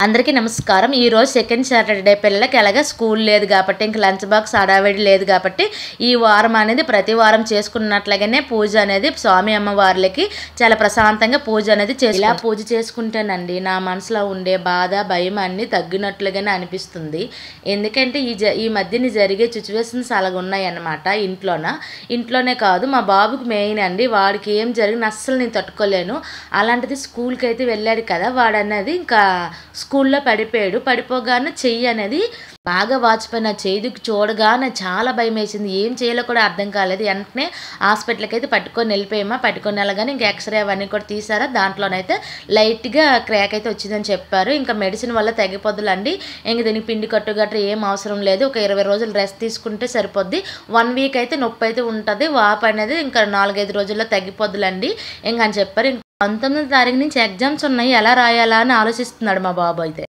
అందరికీ నమస్కారం. ఈరోజు సెకండ్ సాటర్డే పిల్లలకి ఎలాగ స్కూల్ లేదు కాబట్టి ఇంక లంచ్ బాక్స్ హడావిడి లేదు కాబట్టి ఈ వారం అనేది ప్రతి వారం చేసుకున్నట్లుగానే పూజ అనేది స్వామి అమ్మవార్లకి చాలా ప్రశాంతంగా పూజ అనేది ఇలా పూజ చేసుకుంటేనండి నా మనసులో ఉండే బాధ భయం అన్నీ తగ్గినట్లుగానే అనిపిస్తుంది. ఎందుకంటే ఈ మధ్యన జరిగే సిచ్యువేషన్స్ అలాగ ఉన్నాయన్నమాట. ఇంట్లోనే కాదు మా బాబుకి మెయిన్ అండి. వాడికి ఏం జరిగిన అస్సలు నేను తట్టుకోలేను. అలాంటిది స్కూల్కి అయితే వెళ్ళాడు కదా, వాడు అనేది ఇంకా స్కూల్లో పడిపోగానే చెయ్యి అనేది బాగా వాచిపోయిన చెయ్యికి చూడగానే చాలా భయం వేసింది. ఏం చేయాలో కూడా అర్థం కాలేదు. వెంటనే హాస్పిటల్కి అయితే పట్టుకొని వెళ్ళగానే ఇంకా ఎక్స్రే అవన్నీ కూడా తీసారా. దాంట్లోనైతే లైట్గా క్రాక్ అయితే వచ్చిందని చెప్పారు. ఇంకా మెడిసిన్ వల్ల తగ్గిపోద్దులండి. ఇంక దీనికి పిండి కట్టు గట్రా ఏం అవసరం లేదు. ఒక 20 రోజులు రెస్ట్ తీసుకుంటే సరిపోద్ది. 1 వీక్ అయితే నొప్పి అయితే ఉంటుంది. వాపు అనేది ఇంకా 4-5 రోజుల్లో తగ్గిపోద్దులండి ఇంక అని చెప్పారు. 19వ తారీఖు నుంచి ఎగ్జామ్స్ ఉన్నాయి, ఎలా రాయాలా అని ఆలోచిస్తున్నాడు మా బాబు అయితే.